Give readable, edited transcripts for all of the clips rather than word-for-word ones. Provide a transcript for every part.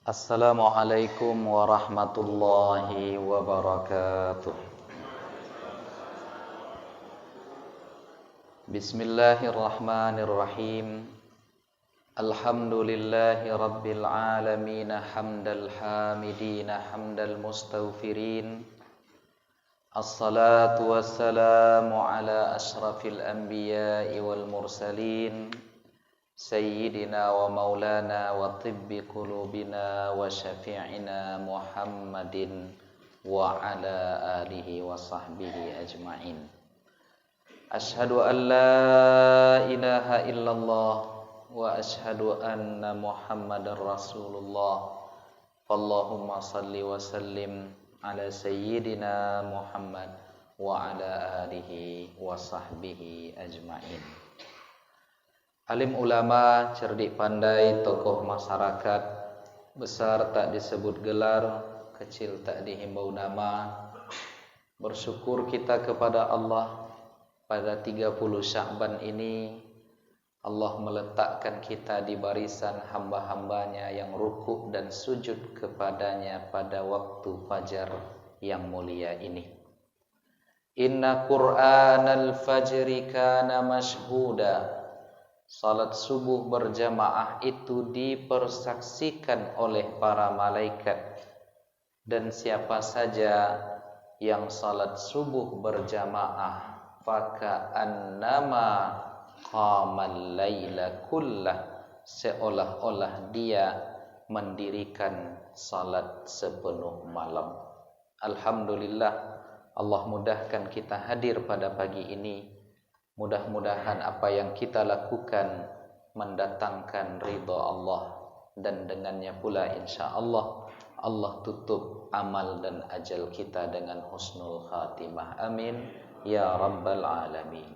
Assalamualaikum warahmatullahi wabarakatuh. Bismillahirrahmanirrahim. Alhamdulillahi rabbil alamin hamdal hamidin hamdal mustaghfirin. Assalatu wassalamu ala ashrafil anbiya'i wal mursalin. Sayyidina wa maulana wa tibbi qulubina wa syafi'ina Muhammadin wa ala alihi wa sahbihi ajma'in. Ashhadu an la ilaha illallah wa ashhadu anna Muhammadar Rasulullah. Allahumma salli wa sallim ala sayyidina Muhammad wa ala alihi wa sahbihi ajma'in. Alim ulama, cerdik pandai, tokoh masyarakat, besar tak disebut gelar, kecil tak dihimbau nama. Bersyukur kita kepada Allah pada 30 Sya'ban ini Allah meletakkan kita di barisan hamba-hambanya yang rukuk dan sujud kepadanya pada waktu fajar yang mulia ini. Inna Qur'anal fajri kana mashhuda. Salat subuh berjamaah itu dipersaksikan oleh para malaikat, dan siapa saja yang salat subuh berjamaah faka'annama qamal laila kullah, seolah-olah dia mendirikan salat sepenuh malam. Alhamdulillah, Allah mudahkan kita hadir pada pagi ini. Mudah-mudahan apa yang kita lakukan mendatangkan ridha Allah, dan dengannya pula insya-Allah Allah tutup amal dan ajal kita dengan husnul khatimah. Amin ya rabbal alamin.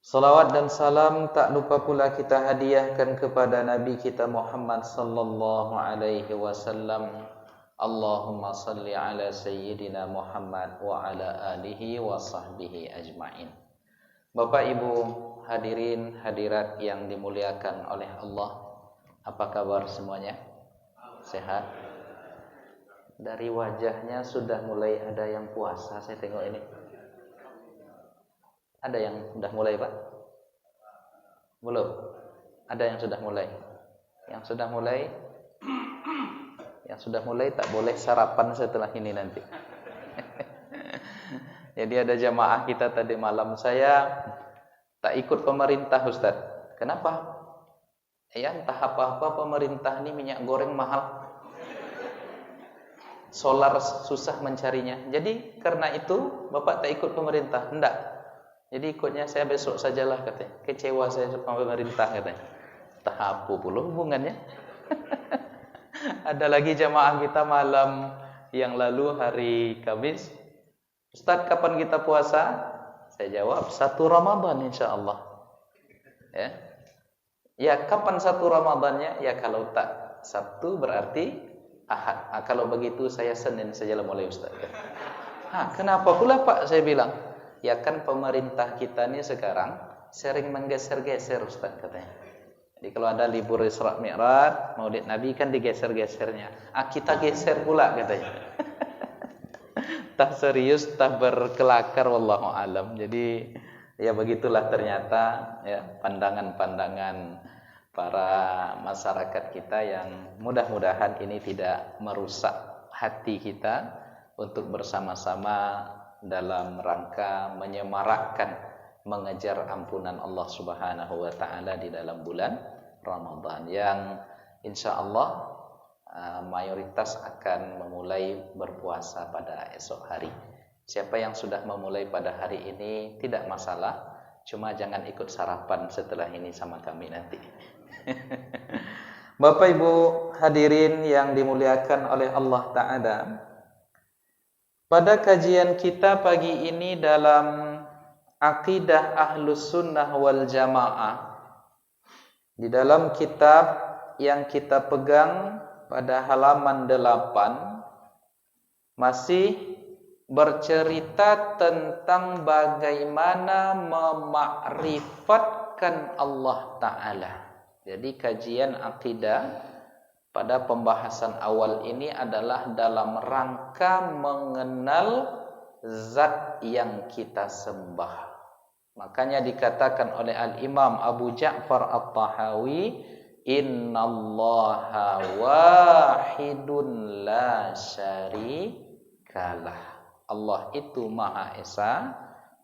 Salawat dan salam tak lupa pula kita hadiahkan kepada Nabi kita Muhammad sallallahu alaihi wasallam. Allahumma salli ala sayyidina Muhammad wa ala alihi wa sahbihi ajma'in. Bapak Ibu hadirin hadirat yang dimuliakan oleh Allah, apa kabar semuanya? Sehat? Dari wajahnya sudah mulai ada yang puasa, saya tengok ini. Ada yang sudah mulai, Pak? Belum? Ada yang sudah mulai? Yang sudah mulai? Yang sudah mulai tak boleh sarapan setelah ini nanti. Jadi ada jamaah kita tadi malam, saya tak ikut pemerintah Ustaz. Kenapa? Ya entah apa-apa pemerintah ini minyak goreng mahal. Solar susah mencarinya. Jadi karena itu Bapak tak ikut pemerintah. Enggak. Jadi ikutnya saya besok sajalah katanya. Kecewa saya sama pemerintah katanya. Tak apa pula hubungannya. Ada lagi jamaah kita malam yang lalu hari Kamis. Ustaz, kapan kita puasa? Saya jawab, 1 Ramadan insya-Allah. Ya. Ya, kapan 1 Ramadannya? Ya kalau tak Sabtu berarti Ahad. Kalau begitu saya Senin sajalah mulai Ustaz. Kenapa pula Pak? Saya bilang, ya kan pemerintah kita ini sekarang sering menggeser-geser Ustaz katanya. Jadi kalau ada libur Isra Mi'raj, Maulid Nabi kan digeser-gesernya. Kita geser pula katanya. Tak serius, tak berkelakar, wallahu alam. Jadi ya begitulah ternyata ya pandangan-pandangan para masyarakat kita yang mudah-mudahan ini tidak merusak hati kita untuk bersama-sama dalam rangka menyemarakkan mengejar ampunan Allah Subhanahu wa taala di dalam bulan Ramadan yang insyaallah mayoritas akan memulai berpuasa pada esok hari. Siapa yang sudah memulai pada hari ini tidak masalah, cuma jangan ikut sarapan setelah ini sama kami nanti. Bapak Ibu hadirin yang dimuliakan oleh Allah Ta'ala, pada kajian kita pagi ini dalam Aqidah Ahlus Sunnah wal Jamaah, di dalam kitab yang kita pegang pada halaman 8 masih bercerita tentang bagaimana memakrifatkan Allah Ta'ala. Jadi kajian akidah pada pembahasan awal ini adalah dalam rangka mengenal zat yang kita sembah. Makanya dikatakan oleh Al-Imam Abu Ja'far At-Tahawi, innallaha wahidun la syarikalah. Allah itu Maha Esa,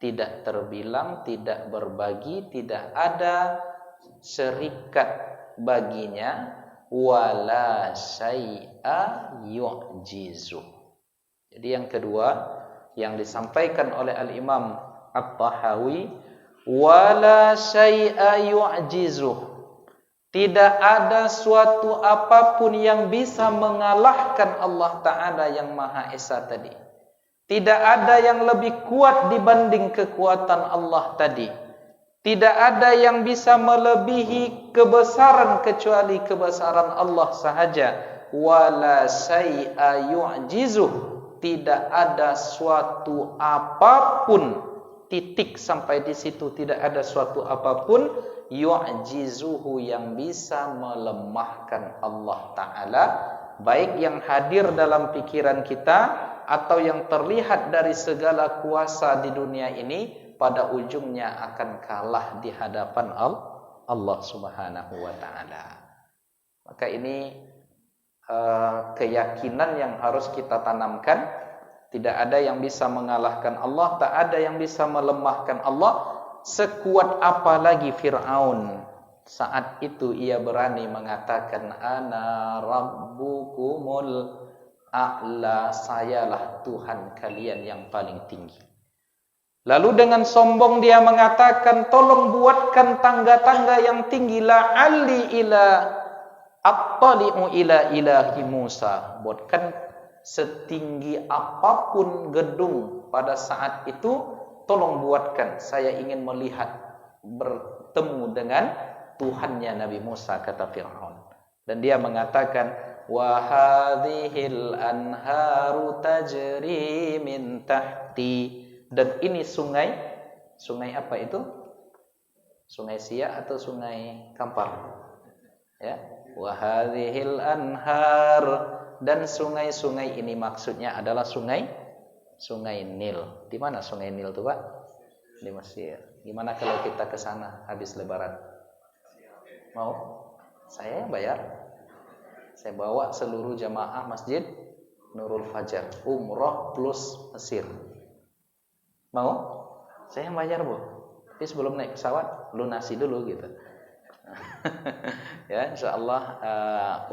tidak terbilang, tidak berbagi, tidak ada syarikat baginya, wala syai'a yu'jizu. Jadi yang kedua yang disampaikan oleh Al-Imam At-Tahawi, wala syai'a yu'jizuh, tidak ada suatu apapun yang bisa mengalahkan Allah Ta'ala yang Maha Esa tadi. Tidak ada yang lebih kuat dibanding kekuatan Allah tadi. Tidak ada yang bisa melebihi kebesaran kecuali kebesaran Allah sahaja. Wala syai'a yu'jizuh, tidak ada suatu apapun, titik sampai di situ, tidak ada suatu apapun yu'jizuhu yang bisa melemahkan Allah Ta'ala, baik yang hadir dalam pikiran kita atau yang terlihat dari segala kuasa di dunia ini, pada ujungnya akan kalah di hadapan Allah Subhanahu wa Ta'ala. Maka ini keyakinan yang harus kita tanamkan. Tidak ada yang bisa mengalahkan Allah, tak ada yang bisa melemahkan Allah. Sekuat apa lagi Fir'aun, saat itu ia berani mengatakan, ana rabbukumul a'la, sayalah Tuhan kalian yang paling tinggi. Lalu dengan sombong dia mengatakan, tolong buatkan tangga-tangga yang tinggi, la'alli ila attali'u ila ilahi Musa. Buatkan setinggi apapun gedung pada saat itu, tolong buatkan, saya ingin melihat, bertemu dengan Tuhannya Nabi Musa, kata Fir'aun. Dan dia mengatakan, wa hadhil anharu tajri min tahti, dan ini sungai apa itu? Sungai Siak atau sungai Kampar? Ya, wa hadhil anhar, dan sungai-sungai ini maksudnya adalah sungai Nil. Di mana sungai Nil itu, Pak? Di Mesir. Gimana kalau kita ke sana habis Lebaran? Mau? Saya yang bayar. Saya bawa seluruh jamaah Masjid Nurul Fajar, umroh plus Mesir. Mau? Saya yang bayar, Bu. Tapi sebelum naik pesawat lunasi dulu gitu. Ya, insyaallah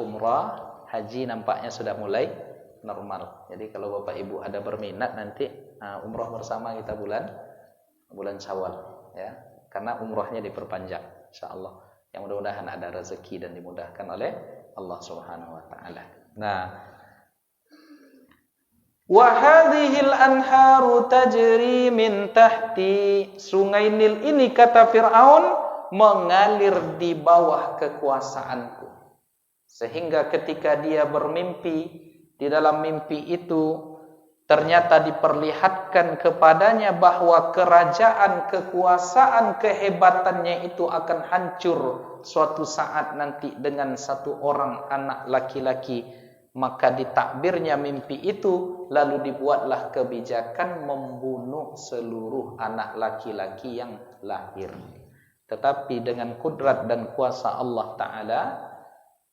umrah haji nampaknya sudah mulai normal. Jadi kalau Bapak Ibu ada berminat nanti umroh bersama kita bulan Syawal, ya. Karena umrohnya diperpanjang insyaallah. Yang mudah-mudahan ada rezeki dan dimudahkan oleh Allah Subhanahu wa taala. Nah, wa hadhil anharu tajri min tahti, sungai Nil ini kata Fir'aun mengalir di bawah kekuasaanku. Sehingga ketika dia bermimpi, di dalam mimpi itu ternyata diperlihatkan kepadanya bahwa kerajaan, kekuasaan, kehebatannya itu akan hancur suatu saat nanti dengan satu orang anak laki-laki. Maka ditakbirnya mimpi itu, lalu dibuatlah kebijakan membunuh seluruh anak laki-laki yang lahir. Tetapi dengan kudrat dan kuasa Allah Ta'ala,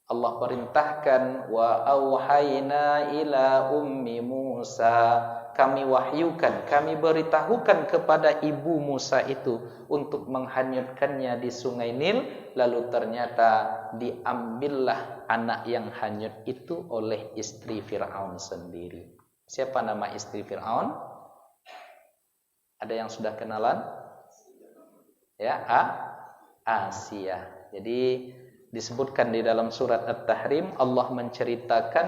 Allah perintahkan, wa auhayna ila ummi Musa, kami wahyukan, kami beritahukan kepada ibu Musa itu untuk menghanyutkannya di sungai Nil. Lalu ternyata diambillah anak yang hanyut itu oleh istri Fir'aun sendiri. Siapa nama istri Fir'aun? Ada yang sudah kenalan? Ya, Asia. Jadi disebutkan di dalam surat At-Tahrim, Allah menceritakan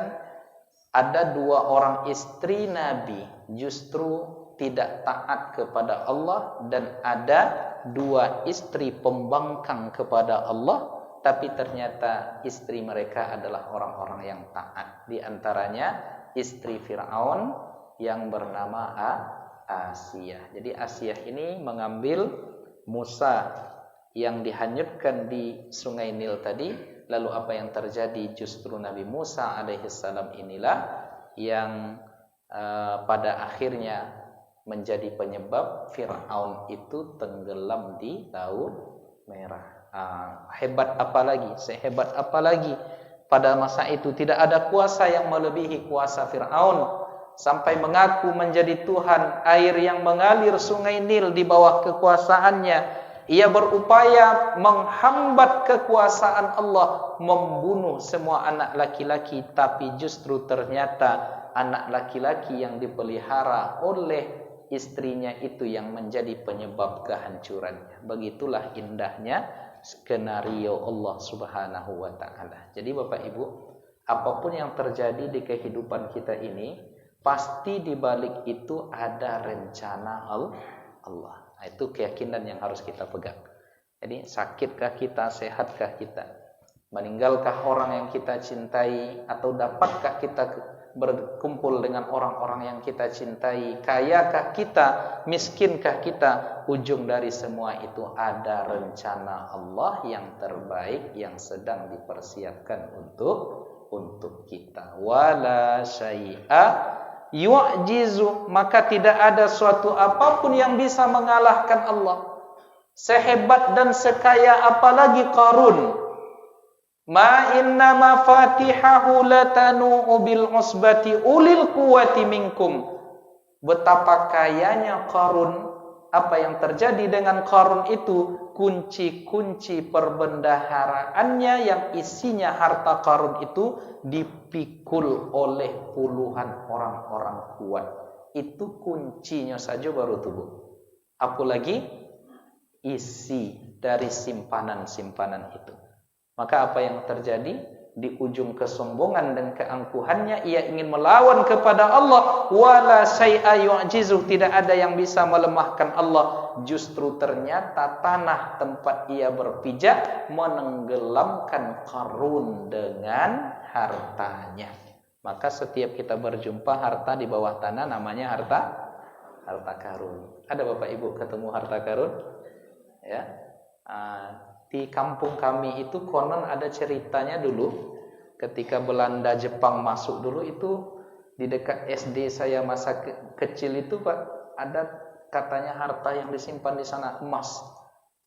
ada dua orang istri Nabi justru tidak taat kepada Allah, dan ada dua istri pembangkang kepada Allah, tapi ternyata istri mereka adalah orang-orang yang taat. Di antaranya istri Fir'aun yang bernama Asia. Jadi Asia ini mengambil Musa yang dihanyutkan di sungai Nil tadi, Lalu apa yang terjadi? Justru Nabi Musa alaihissalam inilah yang pada akhirnya menjadi penyebab Fir'aun itu tenggelam di Laut Merah. Hebat apa lagi? Sehebat apa lagi? Pada masa itu tidak ada kuasa yang melebihi kuasa Fir'aun, sampai mengaku menjadi Tuhan. Air yang mengalir sungai Nil di bawah kekuasaannya. Ia berupaya menghambat kekuasaan Allah, membunuh semua anak laki-laki, tapi justru ternyata anak laki-laki yang dipelihara oleh istrinya itu yang menjadi penyebab kehancurannya. Begitulah indahnya skenario Allah Subhanahu wa taala. Jadi Bapak Ibu, apapun yang terjadi di kehidupan kita ini, pasti di balik itu ada rencana Allah. Nah, itu keyakinan yang harus kita pegang. Jadi sakitkah kita, sehatkah kita, meninggalkah orang yang kita cintai, atau dapatkah kita berkumpul dengan orang-orang yang kita cintai, kayakah kita, miskinkah kita, ujung dari semua itu ada rencana Allah yang terbaik yang sedang dipersiapkan untuk kita. Wala syai'a yu'jizu, maka tidak ada suatu apapun yang bisa mengalahkan Allah. Sehebat dan sekaya apalagi Qarun, ma inna mafatihahu latanu bil usbati ulil quwwati minkum. Betapa kayanya Qarun. Apa yang terjadi dengan Qarun itu, kunci-kunci perbendaharaannya yang isinya harta Qarun itu dipikul oleh puluhan orang-orang kuat. Itu kuncinya saja baru tubuh. Apalagi isi dari simpanan-simpanan itu. Maka apa yang terjadi? Di ujung kesombongan dan keangkuhannya, ia ingin melawan kepada Allah. Wala syai'a yu'jizu, tidak ada yang bisa melemahkan Allah. Justru ternyata tanah tempat ia berpijak menenggelamkan Qarun dengan hartanya. Maka setiap kita berjumpa harta di bawah tanah namanya harta karun. Ada Bapak Ibu ketemu harta karun? Ya. Di kampung kami itu konon ada ceritanya dulu, ketika Belanda Jepang masuk dulu itu, di dekat SD saya masa kecil itu Pak, ada katanya harta yang disimpan di sana, emas.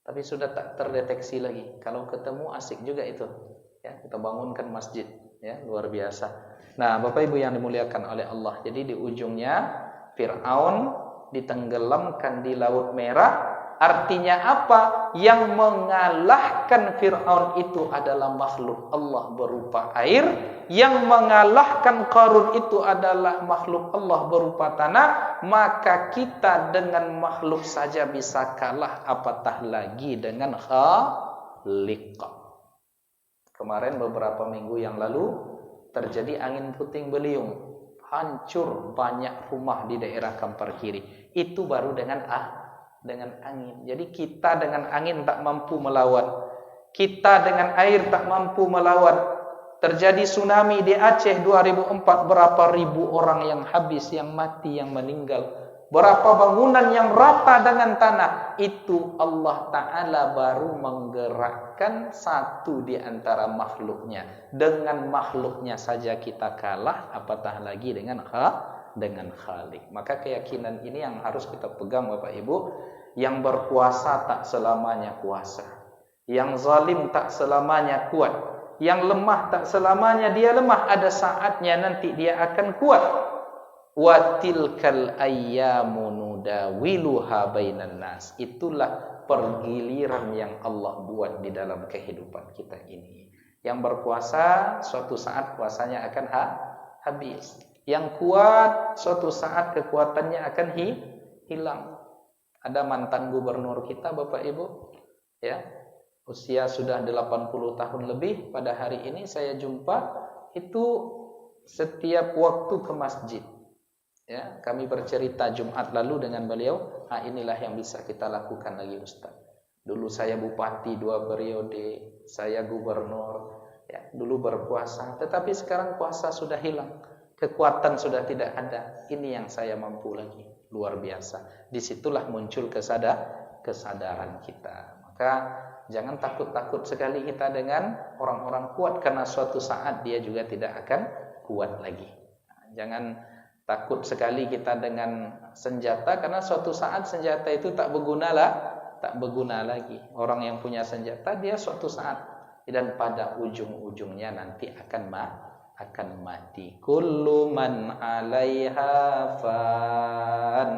Tapi sudah tak terdeteksi lagi. Kalau ketemu asik juga itu. Ya, kita bangunkan masjid, ya, luar biasa. Nah, Bapak Ibu yang dimuliakan oleh Allah. Jadi di ujungnya Fir'aun ditenggelamkan di Laut Merah. Artinya apa? Yang mengalahkan Fir'aun itu adalah makhluk Allah berupa air. Yang mengalahkan Qarun itu adalah makhluk Allah berupa tanah. Maka kita dengan makhluk saja bisa kalah, apatah lagi dengan Khaliq. Kemarin beberapa minggu yang lalu terjadi angin puting beliung. Hancur banyak rumah di daerah Kampar Kiri. Itu baru dengan angin. Jadi kita dengan angin tak mampu melawan. Kita dengan air tak mampu melawan. Terjadi tsunami di Aceh 2004, berapa ribu orang yang habis, yang mati, yang meninggal. Berapa bangunan yang rata dengan tanah. Itu Allah Ta'ala baru menggerakkan satu di antara makhluknya. Dengan makhluknya saja kita kalah, apatah lagi dengan Khaliq. Maka keyakinan ini yang harus kita pegang Bapak Ibu. Yang berkuasa tak selamanya kuasa. Yang zalim tak selamanya kuat. Yang lemah tak selamanya dia lemah. Ada saatnya nanti dia akan kuat. Wa tilkal ayyamu nudawiluha bainan nas. Itulah pergiliran yang Allah buat di dalam kehidupan kita ini. Yang berkuasa suatu saat kuasanya akan habis. Yang kuat suatu saat kekuatannya akan hilang. Ada mantan gubernur kita Bapak Ibu, ya, usia sudah 80 tahun lebih. Pada hari ini saya jumpa itu setiap waktu ke masjid. Ya, kami bercerita Jumat lalu dengan beliau, inilah yang bisa kita lakukan lagi Ustaz. Dulu saya bupati 2 periode, saya gubernur, ya, dulu berkuasa, tetapi sekarang kuasa sudah hilang. Kekuatan sudah tidak ada. Ini yang saya mampu lagi. Luar biasa. Disitulah muncul kesadaran kita. Maka jangan takut-takut sekali kita dengan orang-orang kuat, karena suatu saat dia juga tidak akan kuat lagi. Jangan takut sekali kita dengan senjata, karena suatu saat senjata itu tak berguna lagi. Orang yang punya senjata dia suatu saat dan pada ujung-ujungnya nanti akan mati. Kullu man 'alaiha fan.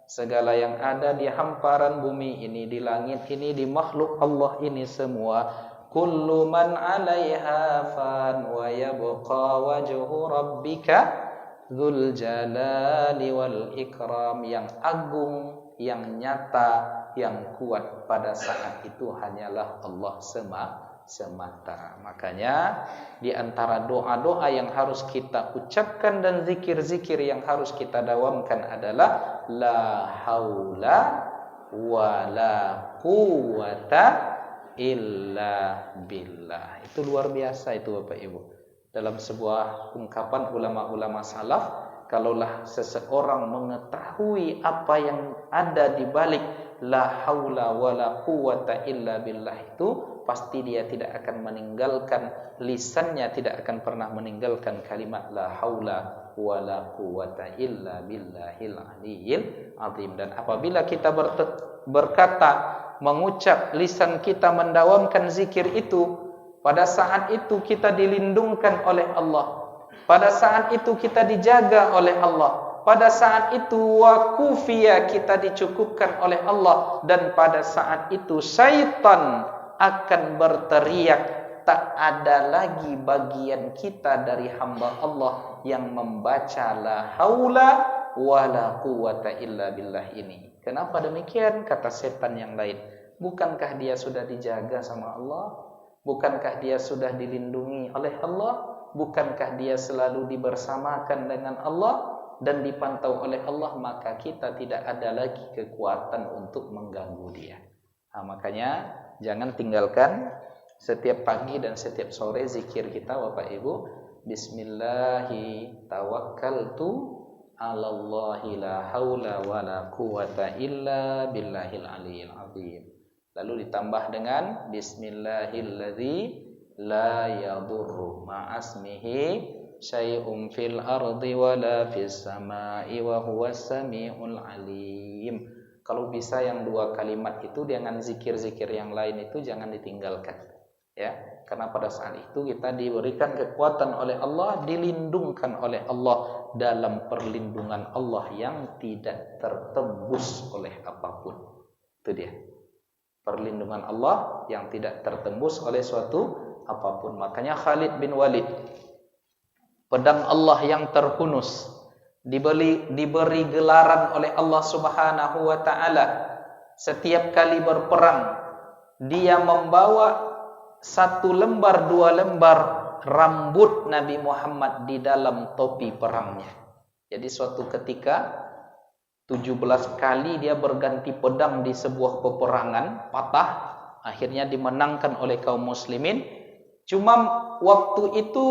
Segala yang ada di hamparan bumi ini, di langit ini, di makhluk Allah ini semua, kullu man 'alaiha fan wa yabqa wajhu rabbika dzul jalali wal ikram. Yang agung, yang nyata, yang kuat pada saat itu hanyalah Allah semata. Makanya di antara doa-doa yang harus kita ucapkan dan zikir-zikir yang harus kita dawamkan adalah la haula wala quwata illa billah. Itu luar biasa itu Bapak Ibu. Dalam sebuah ungkapan ulama-ulama salaf, kalaulah seseorang mengetahui apa yang ada di balik la haula wala quwata illa billah itu, pasti dia tidak akan meninggalkan, lisannya tidak akan pernah meninggalkan kalimat la haula wala quwata illa billahil aliyyil azim. Dan apabila kita berkata, mengucap, lisan kita mendawamkan zikir itu, pada saat itu kita dilindungkan oleh Allah. Pada saat itu kita dijaga oleh Allah. Pada saat itu wakufiya, kita dicukupkan oleh Allah. Dan pada saat itu syaitan akan berteriak, tak ada lagi bagian kita dari hamba Allah yang membaca la haula wala quwata illa billah ini. Kenapa demikian? Kata setan yang lain, bukankah dia sudah dijaga sama Allah? Bukankah dia sudah dilindungi oleh Allah? Bukankah dia selalu dibersamakan dengan Allah dan dipantau oleh Allah? Maka kita tidak ada lagi kekuatan untuk mengganggu dia. Makanya jangan tinggalkan setiap pagi dan setiap sore zikir kita Bapak Ibu. Bismillahi tawakkaltu 'alallahi la haula wala quwata illa billahil aliyyil azim. Lalu ditambah dengan bismillahilladzi la yadurru ma'asmihi syai'un fil ardi wala fis sama'i wa huwas samiul alim. Kalau bisa yang dua kalimat itu dengan zikir-zikir yang lain itu jangan ditinggalkan, ya. Karena pada saat itu kita diberikan kekuatan oleh Allah, dilindungkan oleh Allah dalam perlindungan Allah yang tidak tertembus oleh apapun. Itu dia. Perlindungan Allah yang tidak tertembus oleh suatu apapun. Makanya Khalid bin Walid, pedang Allah yang terhunus, diberi gelaran oleh Allah Subhanahu wa taala. Setiap kali berperang, dia membawa 1 lembar 2 lembar rambut Nabi Muhammad di dalam topi perangnya. Jadi suatu ketika 17 kali dia berganti pedang di sebuah peperangan, patah, akhirnya dimenangkan oleh kaum muslimin. Cuma waktu itu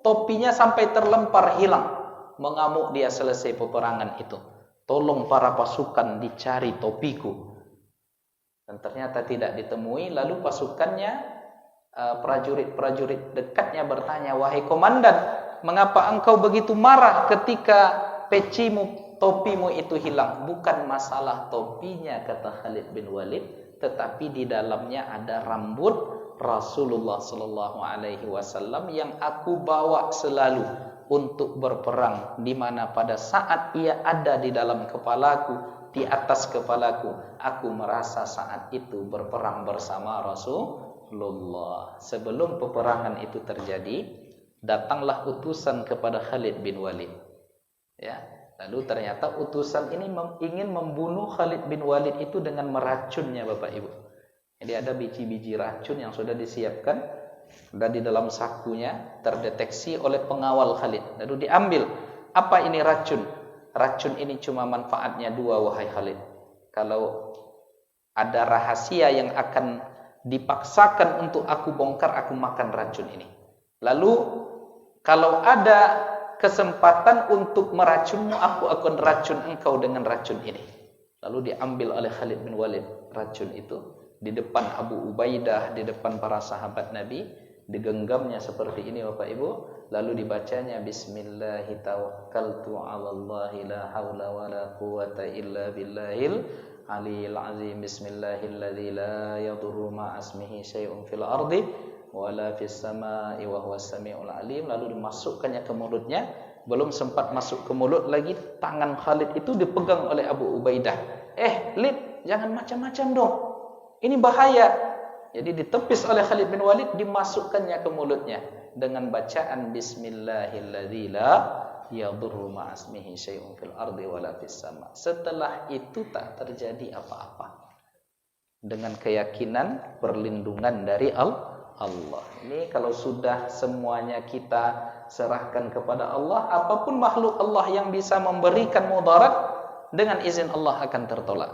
topinya sampai terlempar hilang. Mengamuk dia selesai peperangan itu. Tolong para pasukan dicari topiku. Dan ternyata tidak ditemui. Lalu pasukannya, prajurit-prajurit dekatnya bertanya, wahai komandan, mengapa engkau begitu marah ketika pecimu, topimu itu hilang? Bukan masalah topinya, kata Khalid bin Walid, tetapi di dalamnya ada rambut Rasulullah sallallahu alaihi wasallam yang aku bawa selalu untuk berperang, di mana pada saat ia ada di dalam kepalaku, di atas kepalaku, aku merasa saat itu berperang bersama Rasulullah. Sebelum peperangan itu terjadi, datanglah utusan kepada Khalid bin Walid, ya. Lalu ternyata utusan ini ingin membunuh Khalid bin Walid itu dengan meracunnya Bapak Ibu. Jadi ada biji-biji racun yang sudah disiapkan dan di dalam sakunya terdeteksi oleh pengawal Khalid. Lalu diambil. Apa ini racun? Racun ini cuma manfaatnya 2 wahai Khalid. Kalau ada rahasia yang akan dipaksakan untuk aku bongkar, aku makan racun ini. Lalu kalau ada kesempatan untuk meracunmu, aku akan racun engkau dengan racun ini. Lalu diambil oleh Khalid bin Walid racun itu, di depan Abu Ubaidah, di depan para sahabat Nabi, digenggamnya seperti ini Bapak Ibu, lalu dibacanya bismillahi tawakkaltu 'alallahi la haula wala quwata illa billahil aliyil azim bismillahilladzi la yadurru ma'asmihi syai'un fil ardi wala fis samai wa huwas samiul alim, lalu dimasukkannya ke mulutnya. Belum sempat masuk ke mulut lagi, tangan Khalid itu dipegang oleh Abu Ubaidah. Lid, jangan macam-macam dong, ini bahaya. Jadi ditepis oleh Khalid bin Walid, dimasukkannya ke mulutnya dengan bacaan bismillahilladzi la yadurru ma'asmihi syai'un fil ardi wala fis sama. Setelah itu tak terjadi apa-apa, dengan keyakinan perlindungan dari Allah. Ini kalau sudah semuanya kita serahkan kepada Allah, apapun makhluk Allah yang bisa memberikan mudarat, dengan izin Allah akan tertolak.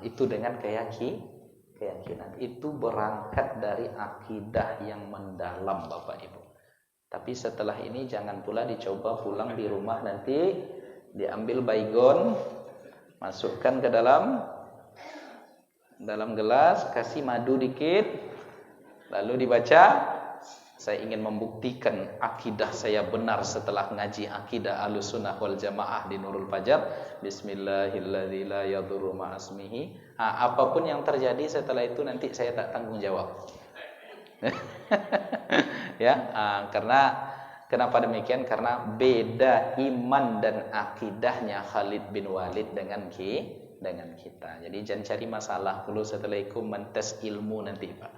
Itu dengan keyakinan. Itu berangkat dari akidah yang mendalam Bapak Ibu. Tapi setelah ini jangan pula dicoba pulang di rumah, nanti diambil baygon, masukkan ke dalam gelas, kasih madu dikit, lalu dibaca, saya ingin membuktikan akidah saya benar setelah ngaji akidah Ahlussunnah wal Jamaah di Nurul Fajar. Bismillahilladzi la yadurru ma'asmihi. Apapun yang terjadi setelah itu nanti saya tak tanggung jawab. Karena kenapa demikian? Karena beda iman dan akidahnya Khalid bin Walid dengan kita. Jadi jangan cari masalah dulu, setelah itu mentes ilmu nanti Pak.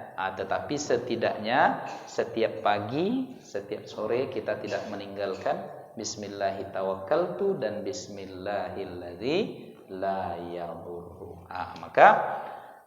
Tetapi setidaknya setiap pagi, setiap sore kita tidak meninggalkan bismillahi tawakkaltu dan bismillahilladzi la yadurru. Maka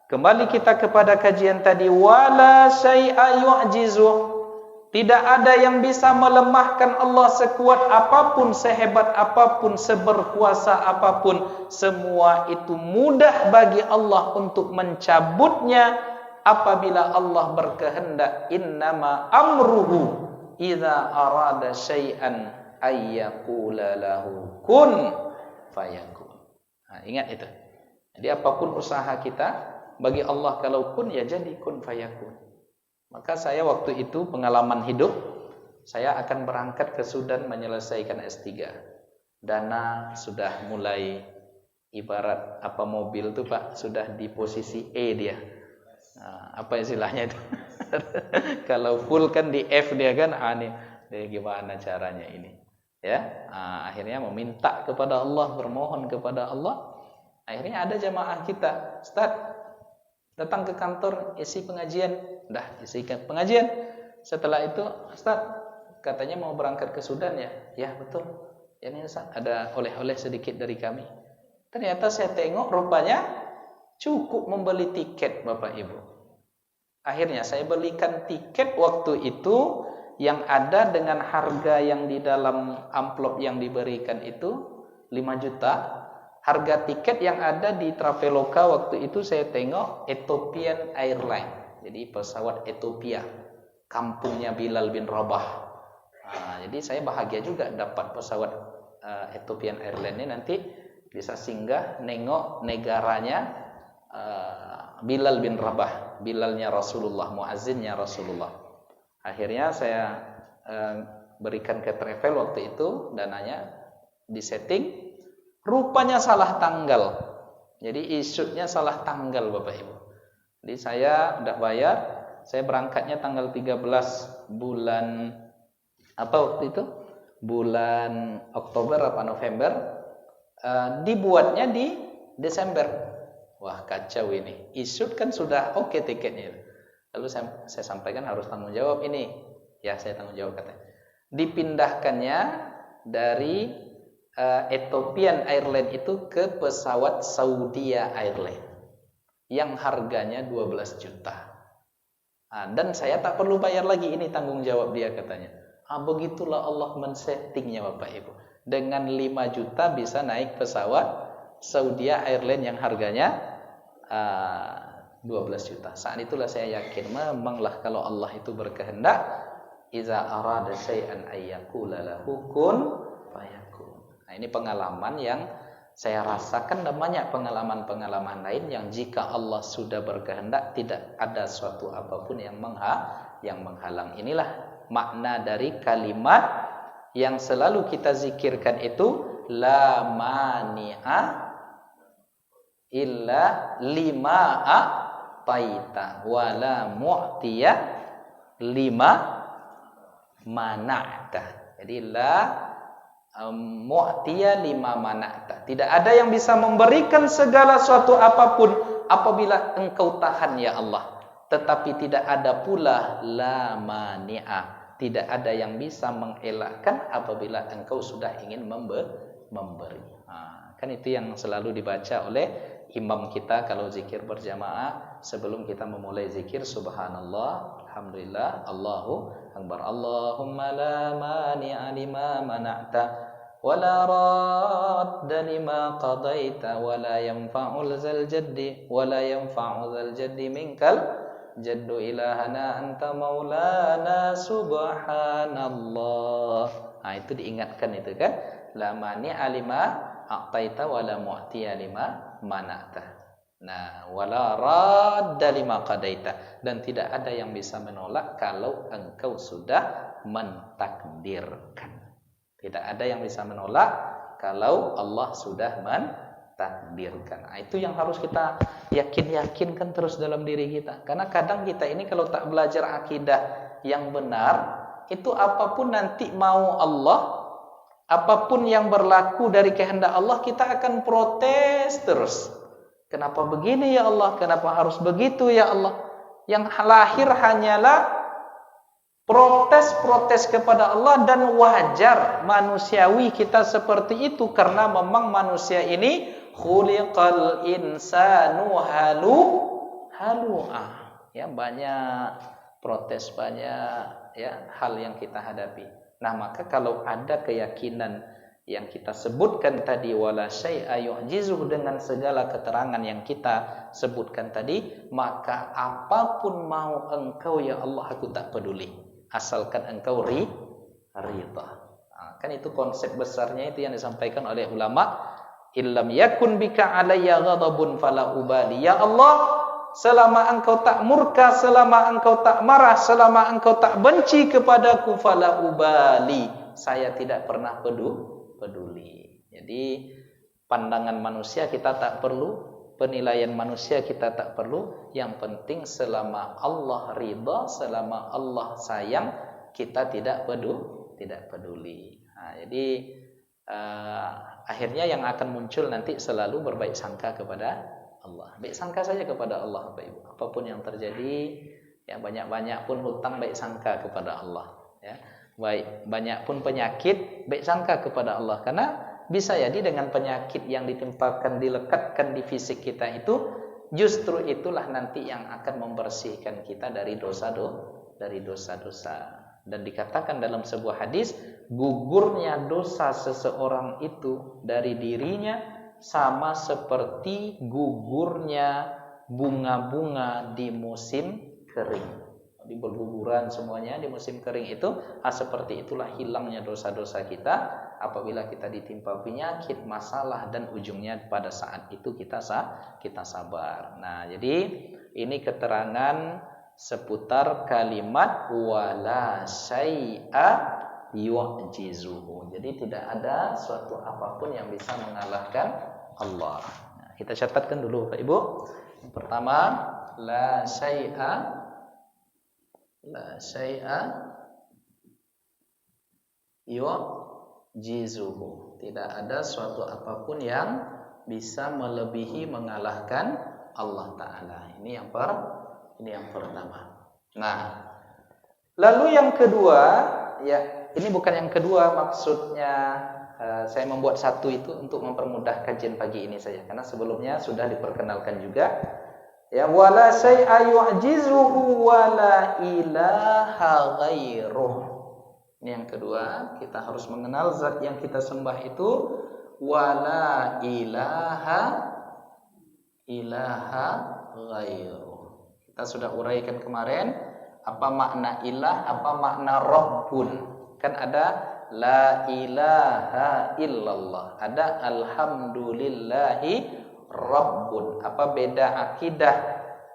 kembali kita kepada kajian tadi, wala syai'a yu'jizu. Tidak ada yang bisa melemahkan Allah sekuat apapun, sehebat apapun, seberkuasa apapun. Semua itu mudah bagi Allah untuk mencabutnya apabila Allah berkehendak. Innama amruhu idza arada syai'an ayyaqula lahu kun fayakun. Ingat itu. Jadi apapun usaha kita, bagi Allah kalau kun ya jadi kun fayakun. Maka saya waktu itu pengalaman hidup, saya akan berangkat ke Sudan menyelesaikan S3. Dana sudah mulai, ibarat apa mobil tuh Pak, sudah di posisi E dia. Apa istilahnya itu? Kalau full kan di F dia kan, gimana caranya ini? Akhirnya meminta kepada Allah, bermohon kepada Allah. Akhirnya ada jamaah kita, Ustaz, datang ke kantor isi pengajian. Isi pengajian. Setelah itu, Ustaz, katanya mau berangkat ke Sudan ya? Ya betul. Ini Ustaz, ada oleh-oleh sedikit dari kami. Ternyata saya tengok rupanya cukup membeli tiket Bapak Ibu. Akhirnya saya belikan tiket waktu itu yang ada dengan harga yang di dalam amplop yang diberikan itu 5 juta. Harga tiket yang ada di Traveloka waktu itu saya tengok Ethiopian Airlines. Jadi pesawat Ethiopia, kampungnya Bilal bin Rabah. Jadi saya bahagia juga dapat pesawat Ethiopian Airlines ini, nanti bisa singgah nengok negaranya Bilal bin Rabah, Bilalnya Rasulullah, muazzinnya Rasulullah. Akhirnya saya berikan ke travel waktu itu, dananya disetting, rupanya salah tanggal. Jadi issuenya salah tanggal Bapak Ibu. Jadi saya udah bayar, saya berangkatnya tanggal 13 bulan apa waktu itu? Bulan Oktober apa November. Dibuatnya di Desember. Wah kacau ini. Issued kan sudah oke tiketnya. Lalu saya sampaikan harus tanggung jawab ini. Ya saya tanggung jawab katanya. Dipindahkannya dari Ethiopian Airlines itu ke pesawat Saudia Airlines yang harganya 12 juta. Dan saya tak perlu bayar lagi, ini tanggung jawab dia katanya. Begitulah Allah men-settingnya Bapak Ibu. Dengan 5 juta bisa naik pesawat Saudia Airlines yang harganya 12 juta. Saat itulah saya yakin memanglah kalau Allah itu berkehendak, iza arada syai'an ayyaqula lahu kun fayakun. Ini pengalaman yang Saya rasakan dan banyak pengalaman-pengalaman lain yang jika Allah sudah berkehendak tidak ada suatu apapun yang menghalang. Inilah makna dari kalimat yang selalu kita zikirkan itu, la mani'a illa lima a'taita wa la mu'tiya lima mana'ta. Jadi la mu'tiya lima mana'ta. Tidak ada yang bisa memberikan segala suatu apapun apabila engkau tahan ya Allah. Tetapi tidak ada pula la mani'a. Tidak ada yang bisa mengelakkan apabila engkau sudah ingin memberi. Kan itu yang selalu dibaca oleh imam kita kalau zikir berjamaah sebelum kita memulai zikir. Subhanallah, alhamdulillah, Allahu akbar. Allahumma la mani'a lima mana'ta wa la radda lima qadaita wa la yanfa'ul zal jaddi wa la yanfa'u zal jaddi minkal jaddu ilahana anta maulana subhanallah. Itu diingatkan itu kan, la mani'a lima a'taita wa la mu'tiya lima mana'ta. Nah, wala radda lima qadaita, dan tidak ada yang bisa menolak kalau engkau sudah mentakdirkan. Tidak ada yang bisa menolak kalau Allah sudah mentakdirkan. Itu yang harus kita yakinkan terus dalam diri kita. Karena kadang kita ini kalau tak belajar akidah yang benar, itu apapun nanti mau Allah, apapun yang berlaku dari kehendak Allah, kita akan protes terus. Kenapa begini ya Allah? Kenapa harus begitu ya Allah? Yang lahir hanyalah protes-protes kepada Allah, dan wajar manusiawi kita seperti itu karena memang manusia ini khuliqal insanu halu'a. Ya, banyak protes, banyak ya hal yang kita hadapi. Nah, maka kalau ada keyakinan yang kita sebutkan tadi, wala syai'a yu'jizuhu, dengan segala keterangan yang kita sebutkan tadi, maka apapun mau engkau ya Allah, aku tak peduli, asalkan engkau ridha. Kan itu konsep besarnya itu yang disampaikan oleh ulama, illam yakun bika alayya ghadabun fala ubali. Ya Allah, selama engkau tak murka, selama engkau tak marah, selama engkau tak benci kepadaku, fala ubali, saya tidak pernah peduli. Jadi pandangan manusia kita tak perlu, penilaian manusia kita tak perlu. Yang penting selama Allah ridha, selama Allah sayang, kita tidak peduli. Jadi akhirnya yang akan muncul nanti selalu berbaik sangka kepada Allah. Baik sangka saja kepada Allah, Bapak Ibu. Apapun yang terjadi, ya banyak-banyak pun hutang, baik sangka kepada Allah. Ya. Baik banyak pun penyakit, baik sangka kepada Allah. Karena bisa jadi dengan penyakit yang ditimpakan, dilekatkan di fisik kita itu, justru itulah nanti yang akan membersihkan kita dari dosa-dosa. Dan dikatakan dalam sebuah hadis, gugurnya dosa seseorang itu dari dirinya sama seperti gugurnya bunga-bunga di musim kering. Jadi berguguran semuanya di musim kering itu, seperti itulah hilangnya dosa-dosa kita apabila kita ditimpa penyakit, masalah, dan ujungnya pada saat itu kita sabar. Nah, jadi ini keterangan seputar kalimat wala syai'a yu'jizuhu. Jadi tidak ada suatu apapun yang bisa mengalahkan Allah. Nah, kita catatkan dulu Pak Ibu. Yang pertama, la syai'a yu'jizuhu. Tidak ada suatu apapun yang bisa melebihi, mengalahkan Allah Ta'ala. Ini yang pertama. Nah, lalu yang kedua, ya ini bukan yang kedua, maksudnya saya membuat satu itu untuk mempermudah kajian pagi ini saja, karena sebelumnya sudah diperkenalkan juga. Ya, wala syai'a yu'jizuhu wala ilaha ghairuh. Ini yang kedua, kita harus mengenal zat yang kita sembah itu wala ilaha ghairuh. Kita sudah uraikan kemarin apa makna ilah, apa makna rabbun. Kan ada la ilaha illallah, ada alhamdulillahi rabbun. Apa beda akidah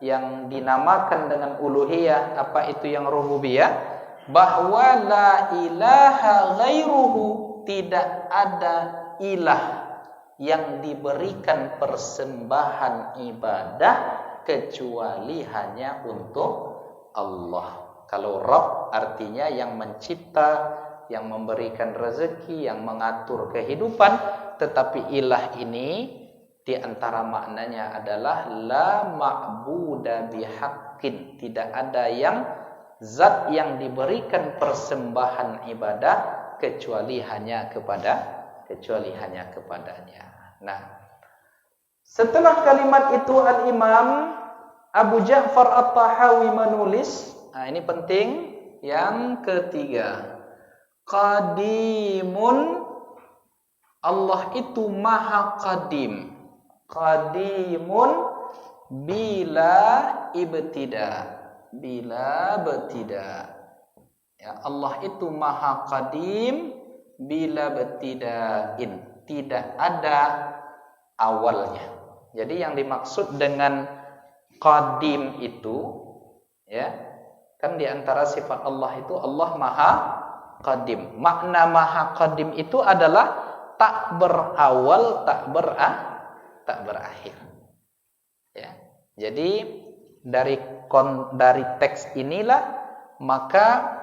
yang dinamakan dengan uluhiyah, apa itu yang rububiyah? Bahwa la ilaha ghairuhu, tidak ada ilah yang diberikan persembahan ibadah kecuali hanya untuk Allah. Kalau Rabb artinya yang mencipta, yang memberikan rezeki, yang mengatur kehidupan. Tetapi ilah ini di antara maknanya adalah la ma'buda bihaqqin, tidak ada yang zat yang diberikan persembahan ibadah kecuali hanya kepadanya. Nah, setelah kalimat itu Al-Imam Abu Ja'far At-Tahawi menulis, nah ini penting, yang ketiga, qadimun, Allah itu maha qadim. Qadimun bila ibtida, bila betida. Ya, Allah itu maha qadim bila betidain, tidak ada awalnya. Jadi yang dimaksud dengan qadim itu, ya, kan di antara sifat Allah itu Allah maha qadim. Makna maha qadim itu adalah tak berawal, tak berakhir. Ya. Jadi dari teks inilah maka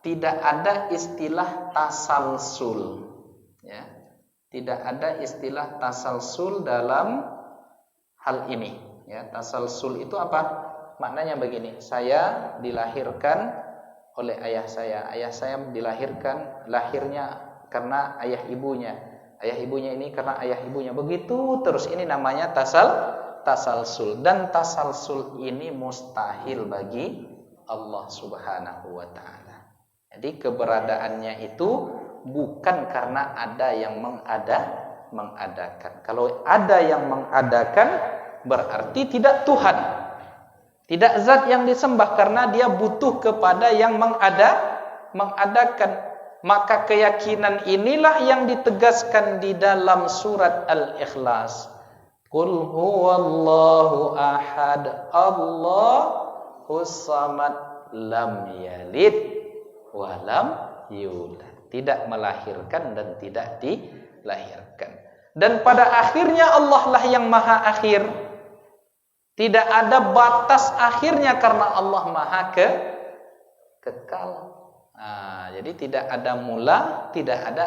tidak ada istilah tasalsul. Ya. Tidak ada istilah tasalsul dalam hal ini. Ya, tasalsul itu apa? Maknanya begini, saya dilahirkan oleh ayah saya dilahirkan, lahirnya karena ayah ibunya ini karena ayah ibunya, begitu terus. Ini namanya tasalsul, dan tasalsul ini mustahil bagi Allah Subhanahu wa taala. Jadi keberadaannya itu bukan karena ada yang mengadakan. Kalau ada yang mengadakan berarti tidak Tuhan, tidak zat yang disembah, karena dia butuh kepada yang mengadakan. Maka keyakinan inilah yang ditegaskan di dalam surat Al-Ikhlas. Qul huwallahu ahad, Allahus samad, lam yalid wa lam yulad. Tidak melahirkan dan tidak dilahirkan. Dan pada akhirnya Allah lah yang maha akhir. Tidak ada batas akhirnya karena Allah maha kekal. Nah, jadi tidak ada mula, tidak ada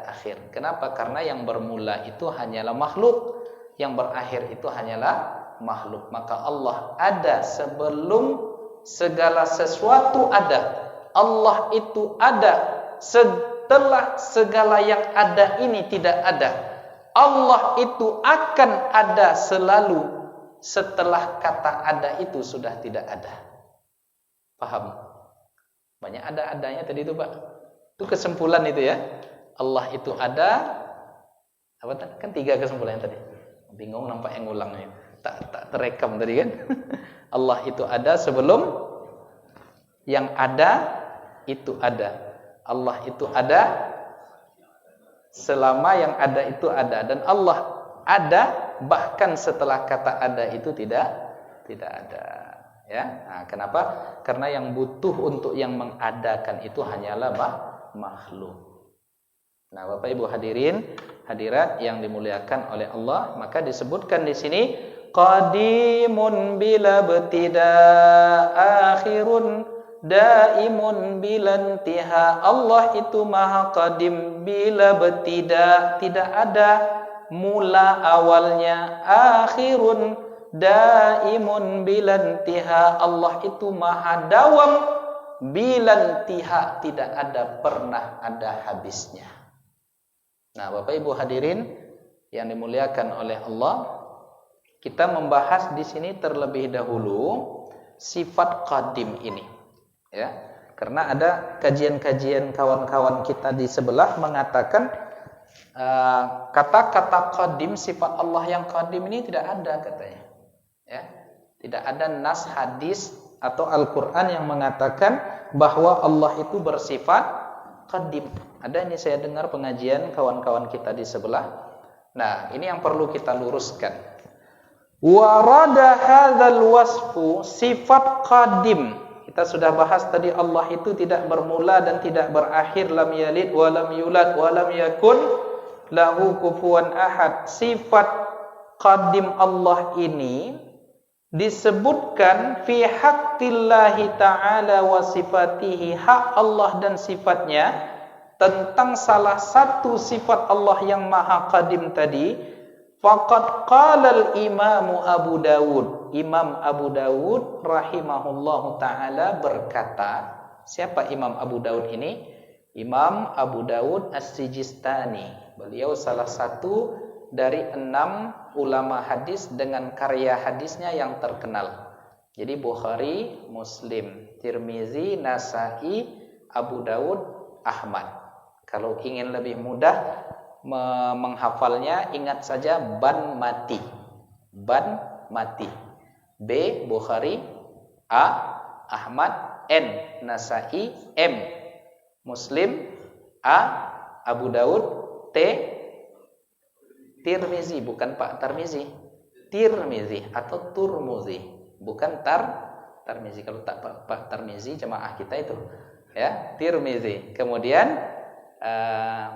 akhir. Kenapa? Karena yang bermula itu hanyalah makhluk, yang berakhir itu hanyalah makhluk. Maka Allah ada sebelum segala sesuatu ada. Allah itu ada setelah segala yang ada ini tidak ada. Allah itu akan ada selalu setelah kata ada itu sudah tidak ada. Paham? Banyak ada-adanya tadi itu, Pak. Itu kesimpulan itu ya. Allah itu ada. Apa kan 3 kesimpulan tadi. Bingung nampak yang ngulangnya. Tak terekam tadi kan. Allah itu ada sebelum yang ada itu ada. Allah itu ada selama yang ada itu ada, dan Allah ada bahkan setelah kata ada itu tidak ada. Ya, nah, kenapa? Karena yang butuh untuk yang mengadakan itu hanyalah makhluk. Nah, Bapak Ibu hadirin, hadirat yang dimuliakan oleh Allah, maka disebutkan di sini qadimun bila btida, akhirun daimun bila intiha. Allah itu maha qadim bila btida, tidak ada mula awalnya, akhirun daimun bilantiha. Allah itu maha dawam bilantiha, tidak ada pernah ada habisnya. Nah, Bapak Ibu hadirin yang dimuliakan oleh Allah, kita membahas di sini terlebih dahulu sifat qadim ini, ya. Karena ada kajian-kajian kawan-kawan kita di sebelah mengatakan kata-kata qadim, sifat Allah yang qadim ini tidak ada katanya. Ya, tidak ada nas hadis atau Al-Quran yang mengatakan bahwa Allah itu bersifat qadim. Ada ini saya dengar pengajian kawan-kawan kita di sebelah. Nah, ini yang perlu kita luruskan. Warada hadzal wasfu sifat qadim. Kita sudah bahas tadi Allah itu tidak bermula dan tidak berakhir, lam yalid wa lam yulad wa lam yakun lahu kufuwan ahad. Sifat qadim Allah ini disebutkan fi haqqillahi ta'ala wa sifatihi, hak Allah dan sifatnya, tentang salah satu sifat Allah yang maha qadim tadi. Faqad qala al-Imam Abu Dawud, Imam Abu Dawud rahimahullahu ta'ala berkata. Siapa Imam Abu Dawud ini? Imam Abu Dawud As-Sijistani. Beliau salah satu dari 6 ulama hadis dengan karya hadisnya yang terkenal. Jadi Bukhari, Muslim, Tirmizi, Nasa'i, Abu Dawud, Ahmad. Kalau ingin lebih mudah menghafalnya, ingat saja ban mati. Ban mati. B. Bukhari, A. Ahmad, N. Nasa'i, M. Muslim, A. Abu Dawud, T. Tirmizi, bukan Pak Tarmizi. Tirmizi atau Turmuzi, bukan Tarmizi. Kalau tak Pak Tarmizi jemaah kita itu, ya, Tirmizi. Kemudian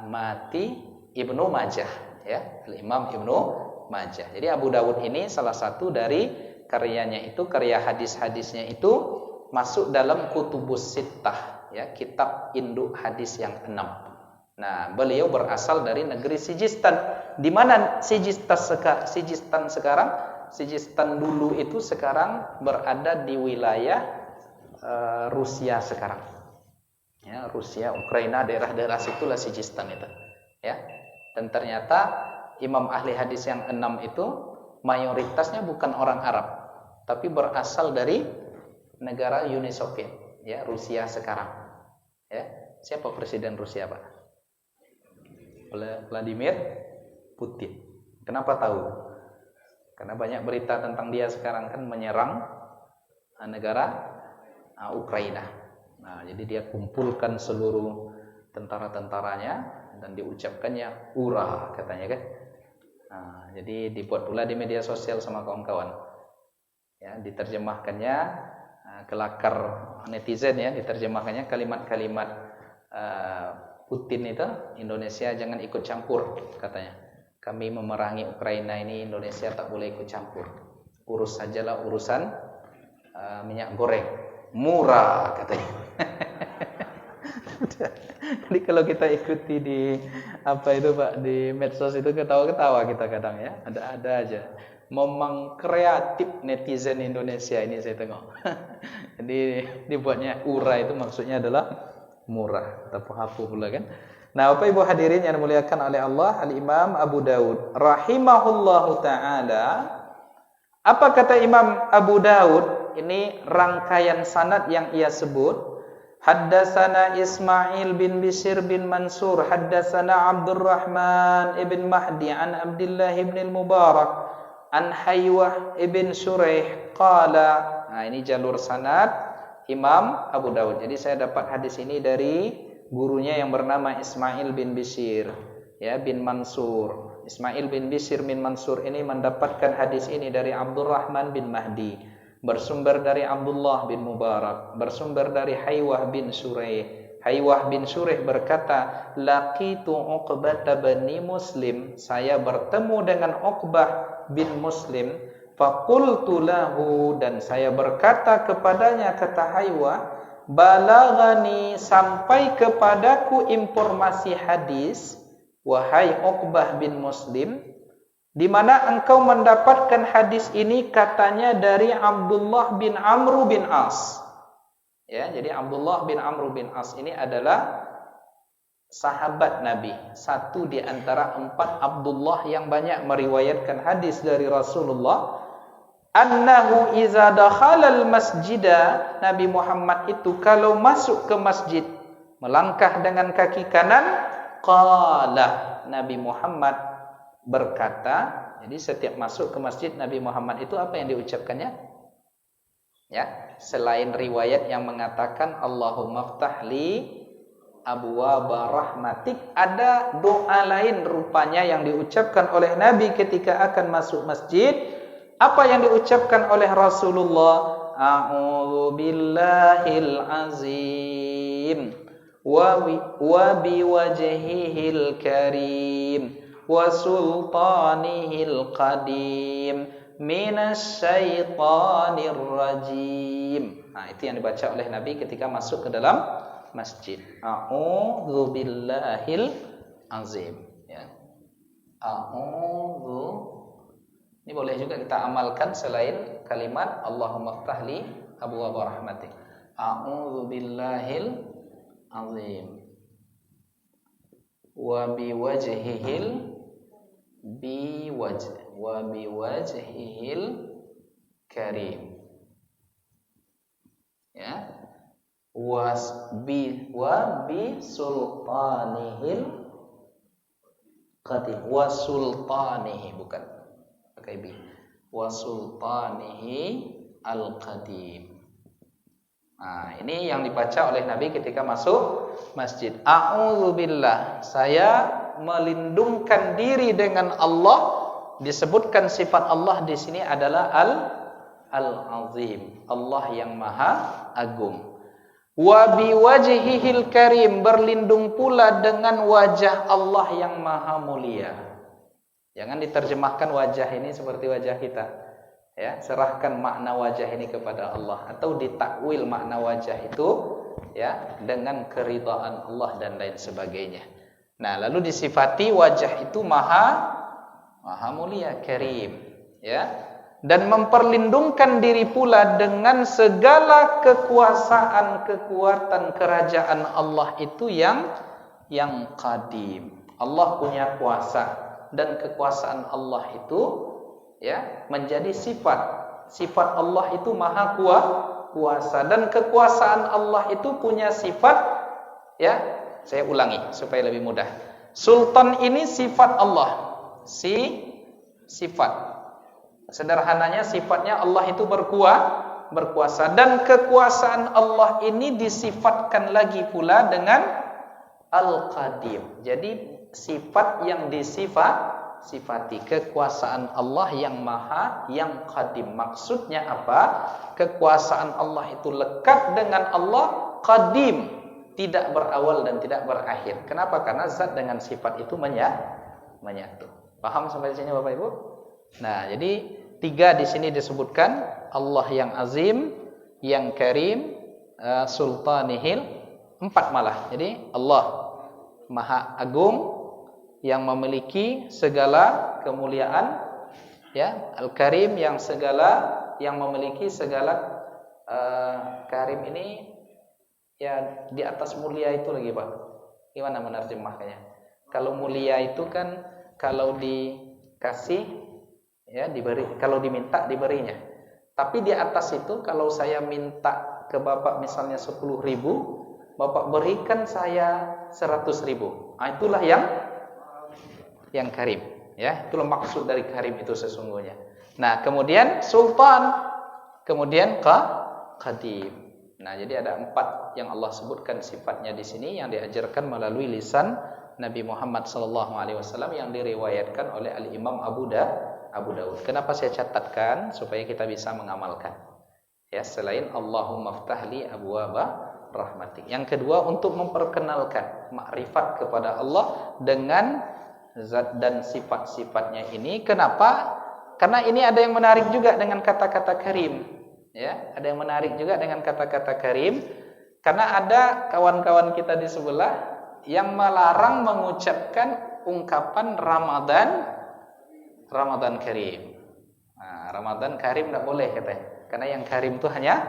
mati Ibnu Majah, ya, Imam Ibnu Majah. Jadi Abu Dawud ini salah satu dari karyanya itu, karya hadis-hadisnya itu masuk dalam Kutubus Sittah, ya, kitab induk hadis yang 6. Nah, beliau berasal dari negeri Sijistan. Di mana Sijistan sekarang? Sijistan dulu itu sekarang berada di wilayah Rusia sekarang. Ya, Rusia, Ukraina, daerah-daerah situlah Sijistan itu. Ya. Dan ternyata imam ahli hadis yang 6 itu mayoritasnya bukan orang Arab, tapi berasal dari negara Uni Soviet, ya, Rusia sekarang. Ya. Siapa presiden Rusia, Pak? Vladimir Putin. Kenapa tahu? Karena banyak berita tentang dia sekarang kan menyerang negara Ukraina. Nah, jadi dia kumpulkan seluruh tentara-tentaranya dan diucapkannya ura, katanya kan. Nah, jadi dibuat pula di media sosial sama kawan-kawan. Ya, diterjemahkannya kelakar netizen, ya, diterjemahkannya kalimat-kalimat Putin itu, Indonesia jangan ikut campur, katanya. Kami memerangi Ukraina ini, Indonesia tak boleh ikut campur. Urus sajalah urusan minyak goreng, murah, katanya. Jadi kalau kita ikuti di apa itu, Pak, di medsos itu ketawa-ketawa kita kadang, ya. Ada aja. Memang kreatif netizen Indonesia ini saya tengok. Jadi dibuatnya ura itu maksudnya adalah murah atau hapu pula kan. Nah, Bapak Ibu hadirin yang dimuliakan oleh Allah, Al-Imam Abu Dawud rahimahullahu taala. Apa kata Imam Abu Dawud? Ini rangkaian sanad yang ia sebut. Haddatsana Ismail bin Bishr bin Mansur, haddatsana Abdurrahman ibn Mahdi an Abdullah ibn al-Mubarak an Haywah ibn Shuraih qala. Nah, ini jalur sanad Imam Abu Dawud. Jadi saya dapat hadis ini dari gurunya yang bernama Ismail bin Bishr, ya, bin Mansur. Ismail bin Bishr bin Mansur ini mendapatkan hadis ini dari Abdurrahman bin Mahdi, bersumber dari Abdullah bin Mubarak, bersumber dari Haywah bin Shuraih. Haywah bin Shuraih berkata, laqitu Uqbah bin Muslim, saya bertemu dengan Uqbah bin Muslim. Faqultu lahu, dan saya berkata kepadanya, kata Haywah, balaghani, sampai kepadaku informasi hadis, wahai Uqbah bin Muslim, di mana engkau mendapatkan hadis ini, katanya dari Abdullah bin Amr bin As. Ya, jadi Abdullah bin Amr bin As ini adalah sahabat Nabi, satu di antara 4 Abdullah yang banyak meriwayatkan hadis dari Rasulullah. Annahu iza dakhalal masjida, Nabi Muhammad itu kalau masuk ke masjid, melangkah dengan kaki kanan, qala, Nabi Muhammad berkata. Jadi setiap masuk ke masjid Nabi Muhammad itu apa yang diucapkannya? Ya, selain riwayat yang mengatakan Allahumma ftahli abwaaba rahmatik. Ada doa lain rupanya yang diucapkan oleh Nabi ketika akan masuk masjid. Apa yang diucapkan oleh Rasulullah? A'udzu billahil azim wa biwajhihil karim wa sultanihil qadim minasyaitonir rajim. Nah, itu yang dibaca oleh Nabi ketika masuk ke dalam masjid. A'udzu billahil azim, ya. A'udzu. Ini boleh juga kita amalkan selain kalimat Allahumma ftahli abwaaba rahmatik. A'udzu billahil azim wa biwajhihil karim, ya, wa bi sultanihil qadim, wa sultanihi, bukan pakai bi, wa sultanihi al-qadim. Nah, ini yang dibaca oleh Nabi ketika masuk masjid. A'udzubillah, saya melindungkan diri dengan Allah. Disebutkan sifat Allah di sini adalah Al-Azim, Allah yang Maha Agung. Wa biwajhihil karim, berlindung pula dengan wajah Allah yang Maha Mulia. Jangan diterjemahkan wajah ini seperti wajah kita. Ya, serahkan makna wajah ini kepada Allah, atau ditakwil makna wajah itu ya dengan keridhaan Allah dan lain sebagainya. Nah, lalu disifati wajah itu maha mulia, karim, ya, dan memperlindungkan diri pula dengan segala kekuasaan, kekuatan kerajaan Allah itu yang qadim. Allah punya kuasa, dan kekuasaan Allah itu ya menjadi sifat Allah itu maha kuasa, dan kekuasaan Allah itu punya sifat, ya, saya ulangi supaya lebih mudah. Sultan ini sifat Allah, sifat sederhananya sifatnya Allah itu berkuasa, dan kekuasaan Allah ini disifatkan lagi pula dengan Al-Qadim. Jadi sifat yang sifati kekuasaan Allah yang qadim. Maksudnya apa? Kekuasaan Allah itu lekat dengan Allah, qadim, tidak berawal dan tidak berakhir. Kenapa? Karena zat dengan sifat itu menyatu. Paham sampai di sini Bapak Ibu? Nah, jadi 3 di sini disebutkan, Allah yang azim, yang karim, sultanihil, 4 malah. Jadi Allah Maha Agung, yang memiliki segala kemuliaan, ya, Al-Karim, yang memiliki segala karim ini ya di atas mulia itu lagi, Pak. Gimana menerjemahkannya? Kalau mulia itu kan kalau dikasih ya diberi, kalau diminta diberinya. Tapi di atas itu kalau saya minta ke Bapak misalnya 10.000, Bapak berikan saya 100.000. Nah, itulah yang karim, ya, itulah maksud dari karim itu sesungguhnya. Nah, kemudian sultan, kemudian qadim. Nah, jadi ada 4 yang Allah sebutkan sifatnya di sini, yang diajarkan melalui lisan Nabi Muhammad SAW, yang diriwayatkan oleh Al-Imam Abu Daud. Kenapa saya catatkan? Supaya kita bisa mengamalkan. Ya, selain Allahumma ftahli abwaaba rahmatik. Yang kedua, untuk memperkenalkan makrifat kepada Allah dengan zat dan sifat-sifatnya ini. Kenapa? Karena ini ada yang menarik juga dengan kata-kata karim, ya, ada yang menarik juga dengan kata-kata karim, karena ada kawan-kawan kita di sebelah yang melarang mengucapkan ungkapan Ramadan Karim. Nah, Ramadan Karim tidak boleh katanya, karena yang karim itu hanya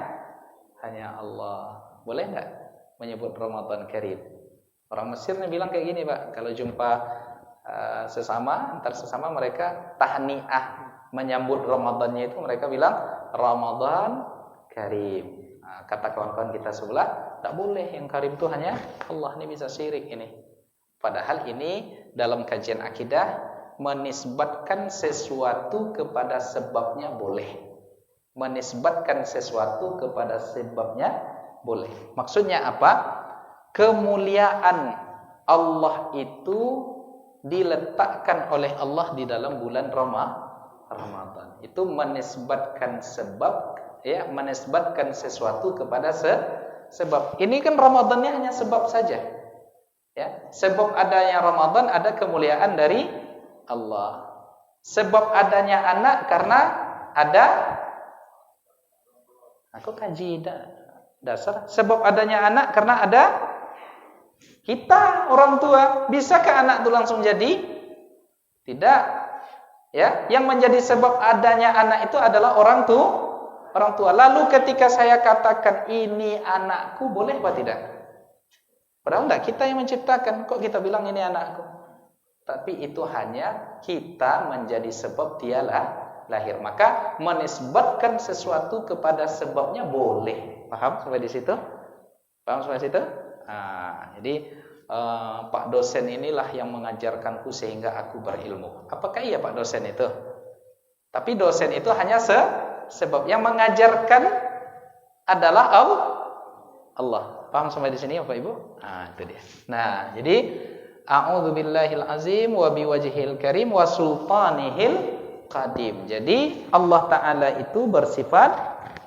Allah. Boleh enggak menyebut Ramadan Karim? Orang Mesir nih bilang kayak gini, Pak, kalau jumpa antar sesama mereka tahniah menyambut Ramadannya itu, mereka bilang Ramadan Karim. Nah, kata kawan-kawan kita sebelah, tak boleh, yang karim itu hanya Allah. Ini bisa syirik ini. Padahal ini dalam kajian akidah menisbatkan sesuatu kepada sebabnya boleh. Menisbatkan sesuatu kepada sebabnya boleh. Maksudnya apa? kemuliaan Allah itu diletakkan oleh Allah di dalam bulan Ramadan. Itu menisbatkan sebab, ya, menisbatkan sesuatu kepada sebab. Ini kan Ramadannya hanya sebab saja. Ya, sebab adanya Ramadan ada kemuliaan dari Allah. Sebab adanya anak karena ada, aku kaji dasar. Sebab adanya anak karena ada kita, orang tua. Bisakah anak itu langsung jadi? Tidak. Ya, yang menjadi sebab adanya anak itu adalah orang tua. Lalu ketika saya katakan ini anakku, boleh apa tidak? Padahal enggak, kita yang menciptakan. Kok kita bilang ini anakku? Tapi itu hanya kita menjadi sebab dia lahir. Maka menisbatkan sesuatu kepada sebabnya boleh. Paham sampai di situ? Paham sampai situ? Jadi Pak dosen inilah yang mengajarkanku sehingga aku berilmu. Apakah iya Pak dosen itu? Tapi dosen itu hanya sebab. Yang mengajarkan adalah Allah. Paham sampai di sini Bapak Ibu? Itu dia. Nah, jadi a'udzubillahil azim wa biwajhil karim wa sultanihil qadim. Jadi Allah Ta'ala itu bersifat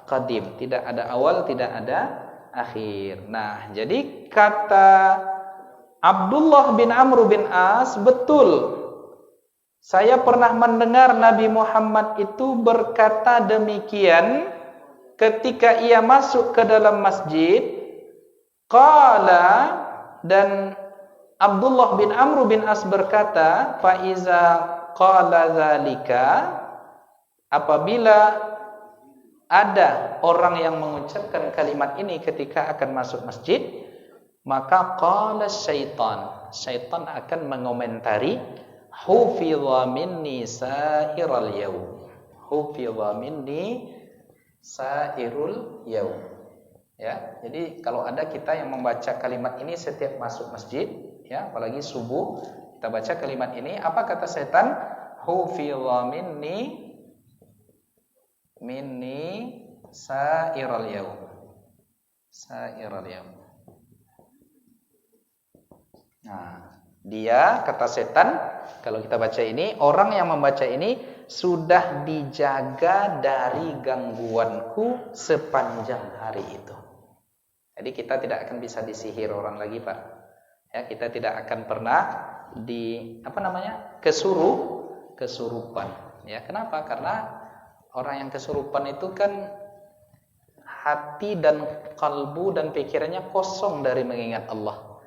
qadim, tidak ada awal, tidak ada akhir. Nah, jadi kata Abdullah bin Amr bin As, betul. Saya pernah mendengar Nabi Muhammad itu berkata demikian ketika ia masuk ke dalam masjid. Qala, dan Abdullah bin Amr bin As berkata, fa iza qala zalika, apabila ada orang yang mengucapkan kalimat ini ketika akan masuk masjid, maka qala syaitan akan mengomentari, hufidha minni sa'iral yaum, hufidha minni sa'irul yaum. Ya, jadi kalau ada kita yang membaca kalimat ini setiap masuk masjid, ya, apalagi subuh, kita baca kalimat ini, apa kata setan? Hufidha minni sa'iral yaum. Sa'iral yaum. Nah, dia, kata setan, kalau kita baca ini, orang yang membaca ini sudah dijaga dari gangguanku sepanjang hari itu. Jadi kita tidak akan bisa disihir orang lagi, Pak. Ya, kita tidak akan pernah kesurupan. Ya, kenapa? Karena orang yang kesurupan itu kan hati dan kalbu dan pikirannya kosong dari mengingat Allah.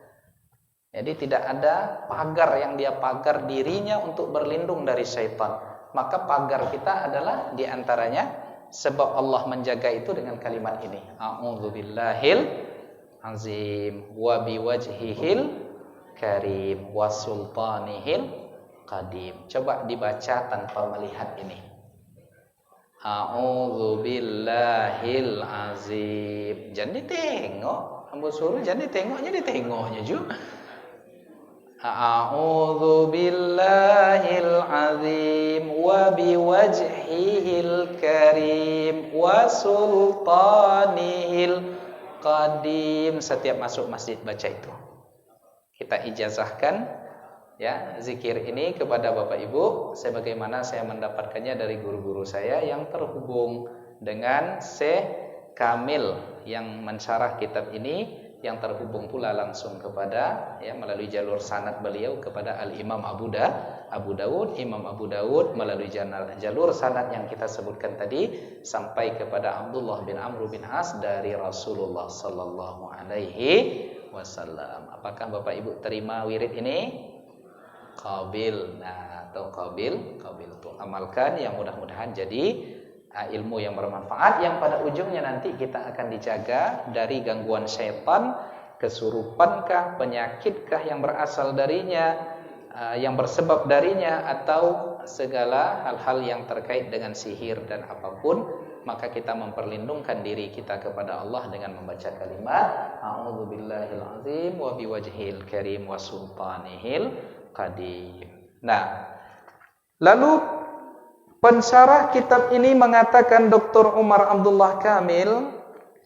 Jadi tidak ada pagar yang dia pagar dirinya untuk berlindung dari syaitan. Maka pagar kita adalah diantaranya sebab Allah menjaga itu dengan kalimat ini. A'udzubillahil azim wa biwajhihil karim wa sultanihil qadim. Coba dibaca tanpa melihat ini. A'udzubillahil azim. Jangan ditengok. Ambo suruh jangan ditengoknya, ditengoknya juga. A'udzu billahil azim wa biwajhihil karim wa sultanihil qadim. Setiap masuk masjid baca itu. Kita ijazahkan, ya, zikir ini kepada Bapak Ibu sebagaimana saya mendapatkannya dari guru-guru saya yang terhubung dengan Syekh Kamil yang mensyarah kitab ini, yang terhubung pula langsung kepada, ya, melalui jalur sanad beliau kepada Al-Imam Abu Dawud, Imam Abu Dawud melalui jalur sanad yang kita sebutkan tadi sampai kepada Abdullah bin Amr bin As dari Rasulullah sallallahu alaihi wasallam. Apakah Bapak Ibu terima wirid ini? Qabil. Nah, atau qabil itu amalkan, yang mudah-mudahan jadi ilmu yang bermanfaat, yang pada ujungnya nanti kita akan dijaga dari gangguan syaitan, kesurupankah, penyakitkah yang berasal darinya, yang bersebab darinya, atau segala hal-hal yang terkait dengan sihir dan apapun. Maka kita memperlindungkan diri kita kepada Allah dengan membaca kalimat a'udzubillahil azim wa biwajhil karim wa sultanihil qadim. Nah, lalu pensyarah kitab ini mengatakan, Dr. Umar Abdullah Kamil,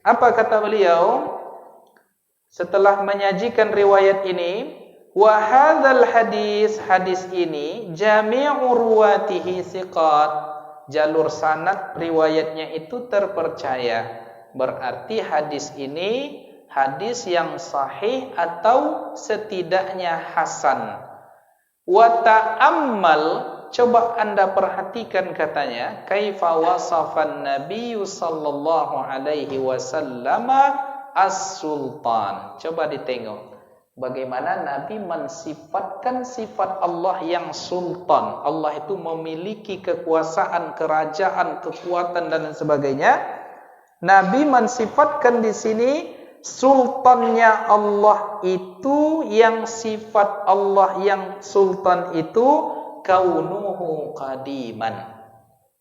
apa kata beliau? setelah menyajikan riwayat ini, wa hadzal hadis ini jami'u ruwatihi thiqat, jalur sanad riwayatnya itu terpercaya. Berarti hadis ini hadis yang sahih atau setidaknya hasan. Wa ta'ammal, coba Anda perhatikan katanya, kaifa wasafan Nabi sallallahu alaihi wasallam as-sultan. Coba ditengok bagaimana Nabi mensifatkan sifat Allah yang sultan. Allah itu memiliki kekuasaan, kerajaan, kekuatan dan sebagainya. Nabi mensifatkan di sini sultannya Allah itu, yang sifat Allah yang sultan itu kaunuhu qadiman.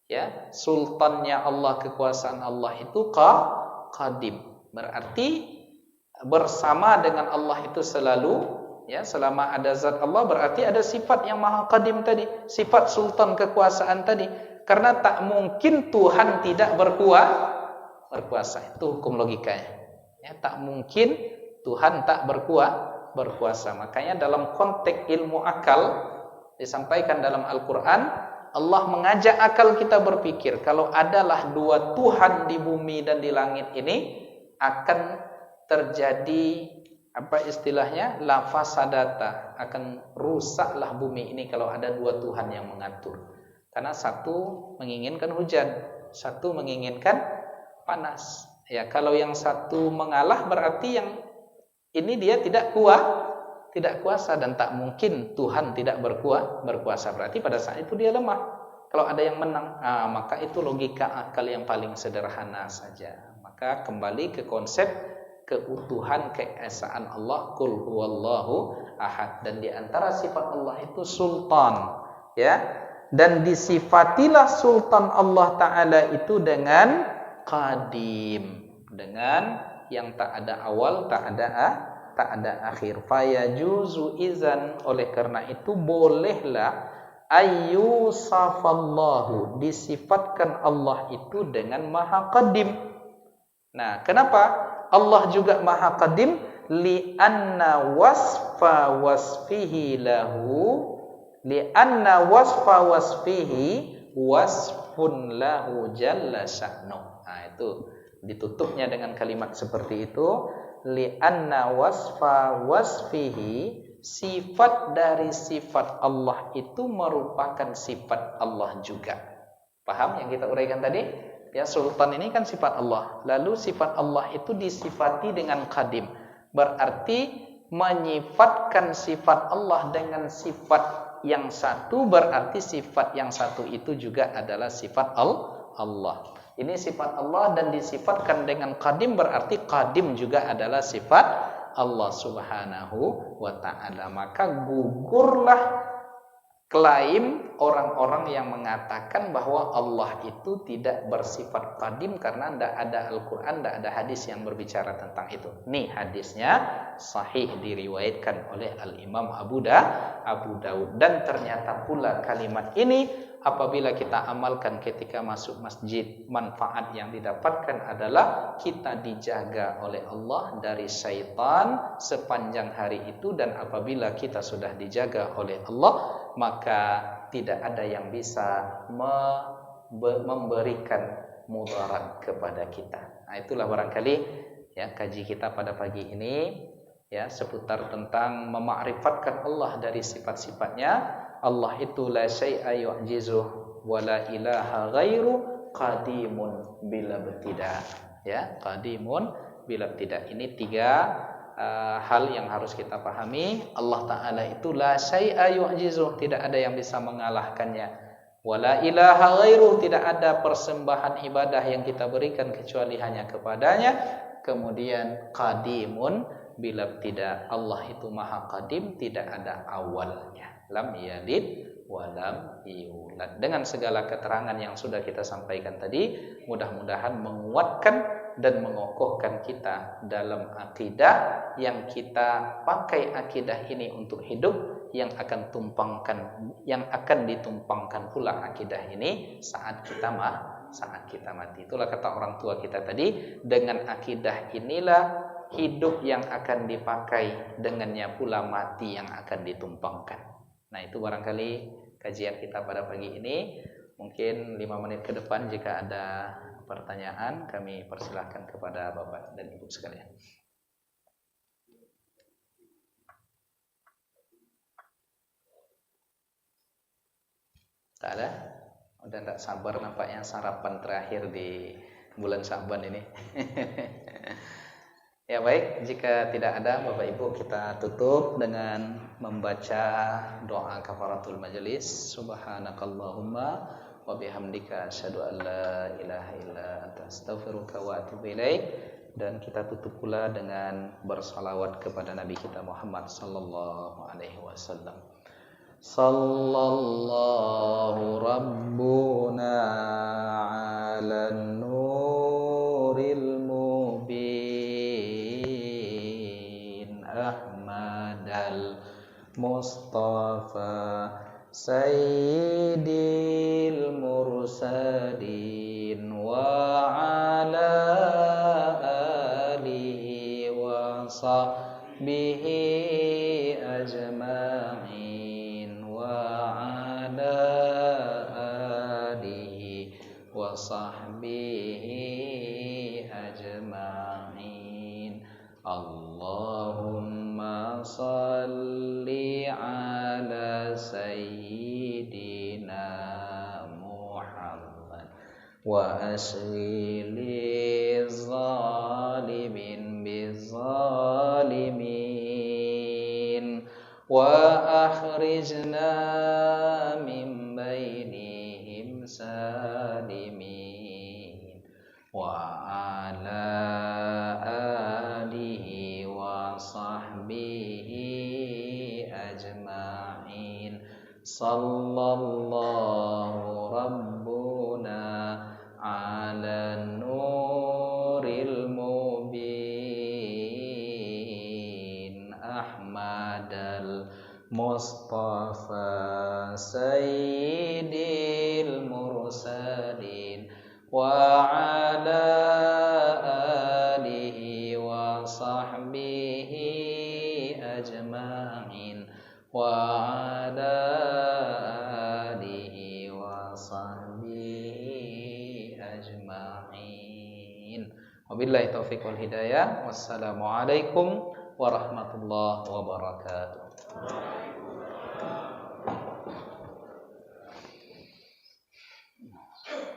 Ya, sultannya Allah, kekuasaan Allah itu qadim. Berarti bersama dengan Allah itu selalu, ya, selama ada zat Allah berarti ada sifat yang maha qadim tadi, sifat sultan kekuasaan tadi. Karena tak mungkin Tuhan tidak berkuasa. Itu hukum logikanya. Ya, tak mungkin Tuhan tak berkuasa. Makanya dalam konteks ilmu akal disampaikan dalam Al-Quran, Allah mengajak akal kita berpikir, kalau adalah dua Tuhan di bumi dan di langit ini, akan terjadi apa istilahnya, la fasadata, akan rusaklah bumi ini kalau ada dua Tuhan yang mengatur. Karena satu menginginkan hujan, satu menginginkan panas. Ya, kalau yang satu mengalah berarti yang ini dia tidak kuasa, dan tak mungkin Tuhan tidak berkuasa. Berarti pada saat itu dia lemah. Kalau ada yang menang, maka itu logika akal yang paling sederhana saja. Maka kembali ke konsep keutuhan keesaan Allah, qul huwallahu ahad, dan di antara sifat Allah itu sultan, ya. Dan disifatilah sultan Allah taala itu dengan qadim, dengan yang tak ada awal, tak ada akhir. Fayajuzu izan, oleh karena itu bolehlah ayyusafallahu, disifatkan Allah itu dengan maha qadim. Nah, kenapa Allah juga maha qadim? Li'anna wasfa wasfihi lahu, li'anna wasfa wasfihi wasfun lahu jalla sya'nu. Nah, itu ditutupnya dengan kalimat seperti itu, li'anna wasfa wasfihi, sifat dari sifat Allah itu merupakan sifat Allah juga. Paham yang kita uraikan tadi? Ya, sultan ini kan sifat Allah. Lalu sifat Allah itu disifati dengan qadim. Berarti menyifatkan sifat Allah dengan sifat yang satu, berarti sifat yang satu itu juga adalah sifat Allah. Ini sifat Allah dan disifatkan dengan qadim, berarti qadim juga adalah sifat Allah subhanahu wa ta'ala. Maka gugurlah klaim orang-orang yang mengatakan bahwa Allah itu tidak bersifat qadim karena tidak ada Al-Quran, tidak ada hadis yang berbicara tentang itu. Nih hadisnya sahih, diriwayatkan oleh Al-Imam Abu Dawud. Dan ternyata pula kalimat ini apabila kita amalkan ketika masuk masjid, manfaat yang didapatkan adalah kita dijaga oleh Allah dari syaitan sepanjang hari itu. Dan apabila kita sudah dijaga oleh Allah, maka tidak ada yang bisa memberikan mudarat kepada kita. Nah, itulah barangkali ya kaji kita pada pagi ini, ya, seputar tentang mema'rifatkan Allah dari sifat-sifatnya. Allah itu la syai'a yu'jizuh wa la ilaha ghairu qadimun bila ibtida. Ya, qadimun bila ibtida. Ini tiga hal yang harus kita pahami. Allah Ta'ala itu la syai'a yu'jizuh, tidak ada yang bisa mengalahkannya. Wala ilaha ghairuh, tidak ada persembahan ibadah yang kita berikan kecuali hanya kepadanya. Kemudian qadimun bila tidak, Allah itu maha qadim, tidak ada awalnya. Lam yalid wa lam yulad. Dengan segala keterangan yang sudah kita sampaikan tadi, mudah-mudahan menguatkan dan mengokohkan kita dalam akidah yang kita pakai akidah ini untuk hidup, yang akan ditumpangkan pula akidah ini saat kita mati. Itulah kata orang tua kita tadi, dengan akidah inilah hidup yang akan dipakai, dengannya pula mati yang akan ditumpangkan. Nah, itu barangkali kajian kita pada pagi ini. Mungkin 5 menit ke depan jika ada pertanyaan kami persilahkan kepada Bapak dan Ibu sekalian. Tak ada? Udah tidak sabar nampaknya sarapan terakhir di bulan Sya'ban ini. Ya baik, jika tidak ada Bapak Ibu, kita tutup dengan membaca doa kafaratul majelis. Subhanakallahumma wa bihamdika asyhadu an la ilaha illa anta astaghfiruka wa atubu ilaik. Dan kita tutup pula dengan bersalawat kepada Nabi kita Muhammad sallallahu alaihi wasallam. Sallallahu rabbuna ala nuril mubin Ahmadal Mustafa Sayyidil mursalin wa ala alihi wa sahbihi ajma'in sahbihi ajma'in. Allahumma salli ala sayyidina Muhammad wa asghili zalimin bizzalimin wa akhrijna min bainihim salimin wa ala alihi wa sahbihi ajma'in. Sallallahu rabbuna ala nuril mubin Ahmadal Mustafa Sayyidil mursalin wa ala alihi wa sahbihi ajma'in wa ala alihi wa sahbihi ajma'in. Wabillahi taufiq wal hidayah. Wassalamualaikum warahmatullahi wabarakatuh.